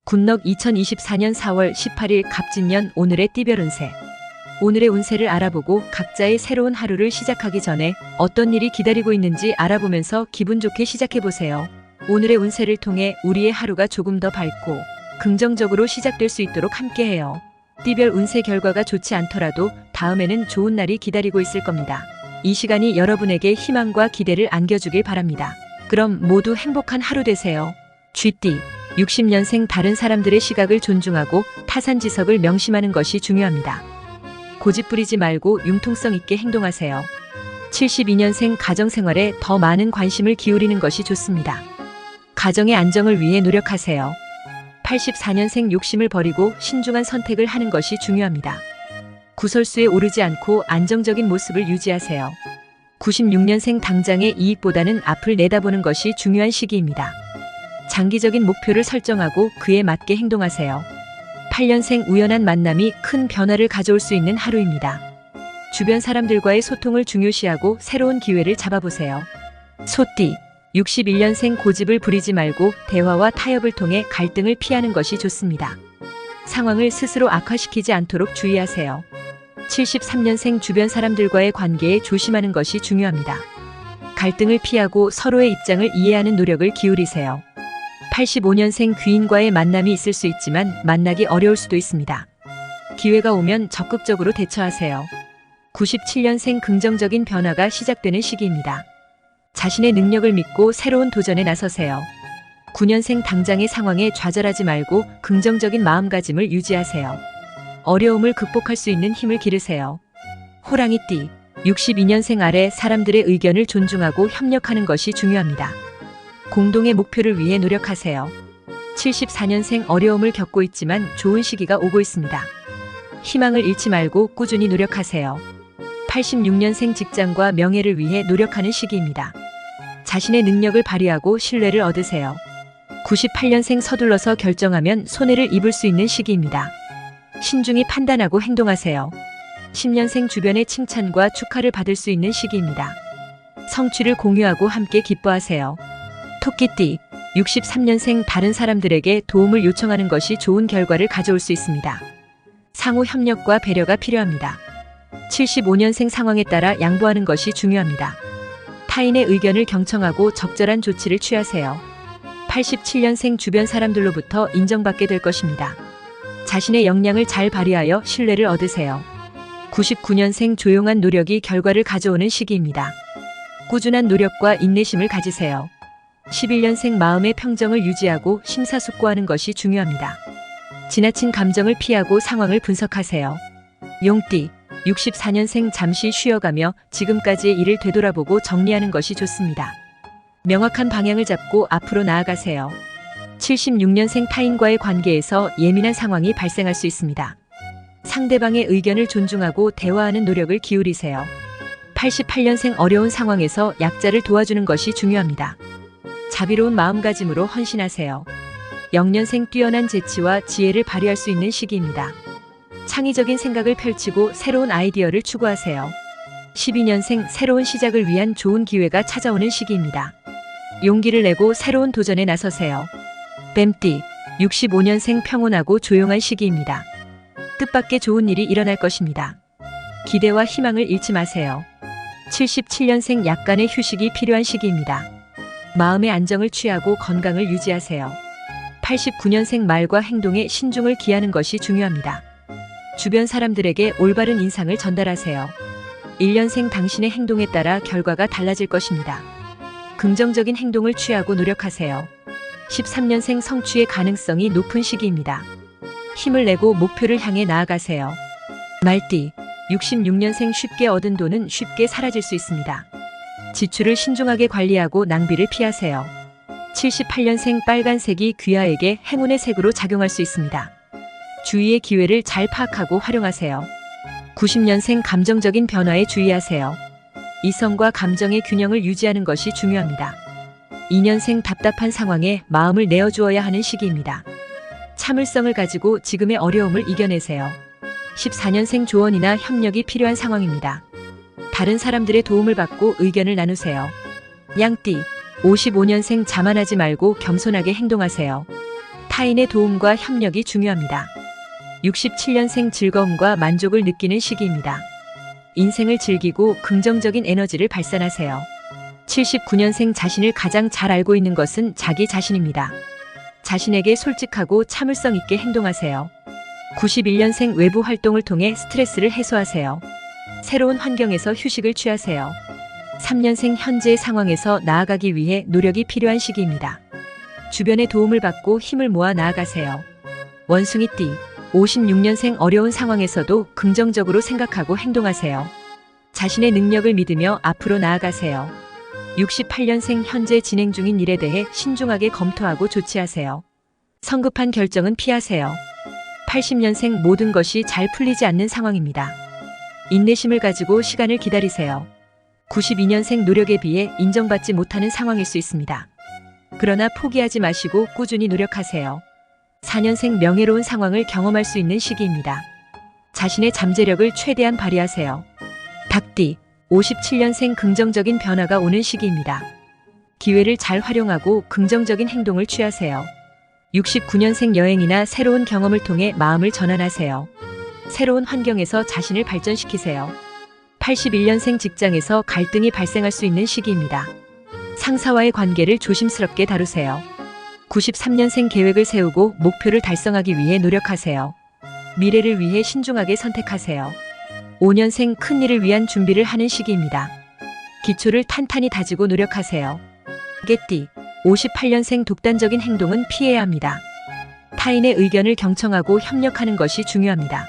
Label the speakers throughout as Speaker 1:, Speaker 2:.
Speaker 1: 굿넉 2024년 4월 18일 갑진년 오늘의 띠별 운세. 오늘의 운세를 알아보고 각자의 새로운 하루를 시작하기 전에 어떤 일이 기다리고 있는지 알아보면서 기분 좋게 시작해보세요. 오늘의 운세를 통해 우리의 하루가 조금 더 밝고 긍정적으로 시작될 수 있도록 함께해요. 띠별 운세 결과가 좋지 않더라도 다음에는 좋은 날이 기다리고 있을 겁니다. 이 시간이 여러분에게 희망과 기대를 안겨주길 바랍니다. 그럼 모두 행복한 하루 되세요. 쥐띠 60년생 다른 사람들의 시각을 존중하고 타산지석을 명심하는 것이 중요합니다. 고집 부리지 말고 융통성 있게 행동하세요. 72년생 가정생활에 더 많은 관심을 기울이는 것이 좋습니다. 가정의 안정을 위해 노력하세요. 84년생 욕심을 버리고 신중한 선택을 하는 것이 중요합니다. 구설수에 오르지 않고 안정적인 모습을 유지하세요. 96년생 당장의 이익보다는 앞을 내다보는 것이 중요한 시기입니다. 장기적인 목표를 설정하고 그에 맞게 행동하세요. 8년생 우연한 만남이 큰 변화를 가져올 수 있는 하루입니다. 주변 사람들과의 소통을 중요시하고 새로운 기회를 잡아보세요. 소띠 61년생 고집을 부리지 말고 대화와 타협을 통해 갈등을 피하는 것이 좋습니다. 상황을 스스로 악화시키지 않도록 주의하세요. 73년생 주변 사람들과의 관계에 조심하는 것이 중요합니다. 갈등을 피하고 서로의 입장을 이해하는 노력을 기울이세요. 85년생 귀인과의 만남이 있을 수 있지만 만나기 어려울 수도 있습니다. 기회가 오면 적극적으로 대처하세요. 97년생 긍정적인 변화가 시작되는 시기입니다. 자신의 능력을 믿고 새로운 도전에 나서세요. 9년생 당장의 상황에 좌절하지 말고 긍정적인 마음가짐을 유지하세요. 어려움을 극복할 수 있는 힘을 기르세요. 호랑이띠 62년생 아래 사람들의 의견을 존중하고 협력하는 것이 중요합니다. 공동의 목표를 위해 노력하세요. 74년생 어려움을 겪고 있지만 좋은 시기가 오고 있습니다. 희망을 잃지 말고 꾸준히 노력하세요. 86년생 직장과 명예를 위해 노력하는 시기입니다. 자신의 능력을 발휘하고 신뢰를 얻으세요. 98년생 서둘러서 결정하면 손해를 입을 수 있는 시기입니다. 신중히 판단하고 행동하세요. 10년생 주변의 칭찬과 축하를 받을 수 있는 시기입니다. 성취를 공유하고 함께 기뻐하세요. 토끼띠 63년생 다른 사람들에게 도움을 요청하는 것이 좋은 결과를 가져올 수 있습니다. 상호 협력과 배려가 필요합니다. 75년생 상황에 따라 양보하는 것이 중요합니다. 타인의 의견을 경청하고 적절한 조치를 취하세요. 87년생 주변 사람들로부터 인정받게 될 것입니다. 자신의 역량을 잘 발휘하여 신뢰를 얻으세요. 99년생 조용한 노력이 결과를 가져오는 시기입니다. 꾸준한 노력과 인내심을 가지세요. 11년생 마음의 평정을 유지하고 심사숙고하는 것이 중요합니다. 지나친 감정을 피하고 상황을 분석하세요. 용띠 64년생 잠시 쉬어가며 지금까지의 일을 되돌아보고 정리하는 것이 좋습니다. 명확한 방향을 잡고 앞으로 나아가세요. 76년생 타인과의 관계에서 예민한 상황이 발생할 수 있습니다. 상대방의 의견을 존중하고 대화하는 노력을 기울이세요. 88년생 어려운 상황에서 약자를 도와주는 것이 중요합니다. 자비로운 마음가짐으로 헌신하세요. 0년생 뛰어난 재치와 지혜를 발휘할 수 있는 시기입니다. 창의적인 생각을 펼치고 새로운 아이디어를 추구하세요. 12년생 새로운 시작을 위한 좋은 기회가 찾아오는 시기입니다. 용기를 내고 새로운 도전에 나서세요. 뱀띠 65년생 평온하고 조용한 시기입니다. 뜻밖의 좋은 일이 일어날 것입니다. 기대와 희망을 잃지 마세요. 77년생 약간의 휴식이 필요한 시기입니다. 마음의 안정을 취하고 건강을 유지하세요. 89년생 말과 행동에 신중을 기하는 것이 중요합니다. 주변 사람들에게 올바른 인상을 전달하세요. 1년생 당신의 행동에 따라 결과가 달라질 것입니다. 긍정적인 행동을 취하고 노력하세요. 13년생 성취의 가능성이 높은 시기입니다. 힘을 내고 목표를 향해 나아가세요. 말띠 66년생 쉽게 얻은 돈은 쉽게 사라질 수 있습니다. 지출을 신중하게 관리하고 낭비를 피하세요. 78년생 빨간색이 귀하에게 행운의 색으로 작용할 수 있습니다. 주위의 기회를 잘 파악하고 활용하세요. 90년생 감정적인 변화에 주의하세요. 이성과 감정의 균형을 유지하는 것이 중요합니다. 2년생 답답한 상황에 마음을 내어주어야 하는 시기입니다. 참을성을 가지고 지금의 어려움을 이겨내세요. 14년생 조언이나 협력이 필요한 상황입니다. 다른 사람들의 도움을 받고 의견을 나누세요. 양띠 55년생 자만하지 말고 겸손하게 행동하세요. 타인의 도움과 협력이 중요합니다. 67년생 즐거움과 만족을 느끼는 시기입니다. 인생을 즐기고 긍정적인 에너지를 발산하세요. 79년생 자신을 가장 잘 알고 있는 것은 자기 자신입니다. 자신에게 솔직하고 참을성 있게 행동하세요. 91년생 외부 활동을 통해 스트레스를 해소하세요. 새로운 환경에서 휴식을 취하세요. 3년생 현재의 상황에서 나아가기 위해 노력이 필요한 시기입니다. 주변의 도움을 받고 힘을 모아 나아가세요. 원숭이띠 56년생 어려운 상황에서도 긍정적으로 생각하고 행동하세요. 자신의 능력을 믿으며 앞으로 나아가세요. 68년생 현재 진행 중인 일에 대해 신중하게 검토하고 조치하세요. 성급한 결정은 피하세요. 80년생 모든 것이 잘 풀리지 않는 상황입니다. 인내심을 가지고 시간을 기다리세요. 92년생 노력에 비해 인정받지 못하는 상황일 수 있습니다. 그러나 포기하지 마시고 꾸준히 노력하세요. 4년생 명예로운 상황을 경험할 수 있는 시기입니다. 자신의 잠재력을 최대한 발휘하세요. 닭띠 57년생 긍정적인 변화가 오는 시기입니다. 기회를 잘 활용하고 긍정적인 행동을 취하세요. 69년생 여행이나 새로운 경험을 통해 마음을 전환하세요. 새로운 환경에서 자신을 발전시키세요. 81년생 직장에서 갈등이 발생할 수 있는 시기입니다. 상사와의 관계를 조심스럽게 다루세요. 93년생 계획을 세우고 목표를 달성하기 위해 노력하세요. 미래를 위해 신중하게 선택하세요. 5년생 큰일을 위한 준비를 하는 시기입니다. 기초를 탄탄히 다지고 노력하세요. 개띠 58년생 독단적인 행동은 피해야 합니다. 타인의 의견을 경청하고 협력하는 것이 중요합니다.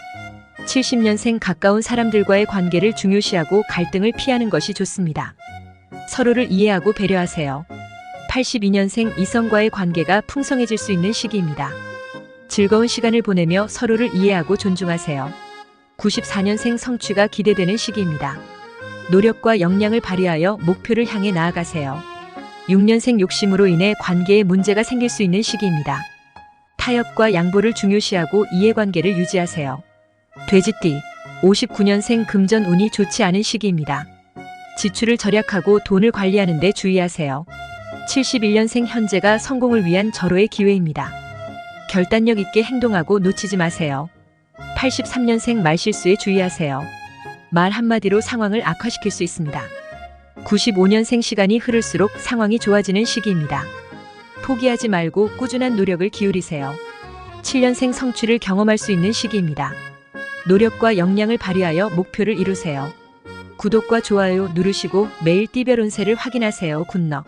Speaker 1: 70년생 가까운 사람들과의 관계를 중요시하고 갈등을 피하는 것이 좋습니다. 서로를 이해하고 배려하세요. 82년생 이성과의 관계가 풍성해질 수 있는 시기입니다. 즐거운 시간을 보내며 서로를 이해하고 존중하세요. 94년생 성취가 기대되는 시기입니다. 노력과 역량을 발휘하여 목표를 향해 나아가세요. 6년생 욕심으로 인해 관계에 문제가 생길 수 있는 시기입니다. 타협과 양보를 중요시하고 이해관계를 유지하세요. 돼지띠 59년생 금전 운이 좋지 않은 시기입니다. 지출을 절약하고 돈을 관리하는 데 주의하세요. 71년생 현재가 성공을 위한 절호의 기회입니다. 결단력 있게 행동하고 놓치지 마세요. 83년생 말실수에 주의하세요. 말 한마디로 상황을 악화시킬 수 있습니다. 95년생 시간이 흐를수록 상황이 좋아지는 시기입니다. 포기하지 말고 꾸준한 노력을 기울이세요. 7년생 성취를 경험할 수 있는 시기입니다. 노력과 역량을 발휘하여 목표를 이루세요. 구독과 좋아요 누르시고 매일 띠별 운세를 확인하세요. 굿럭.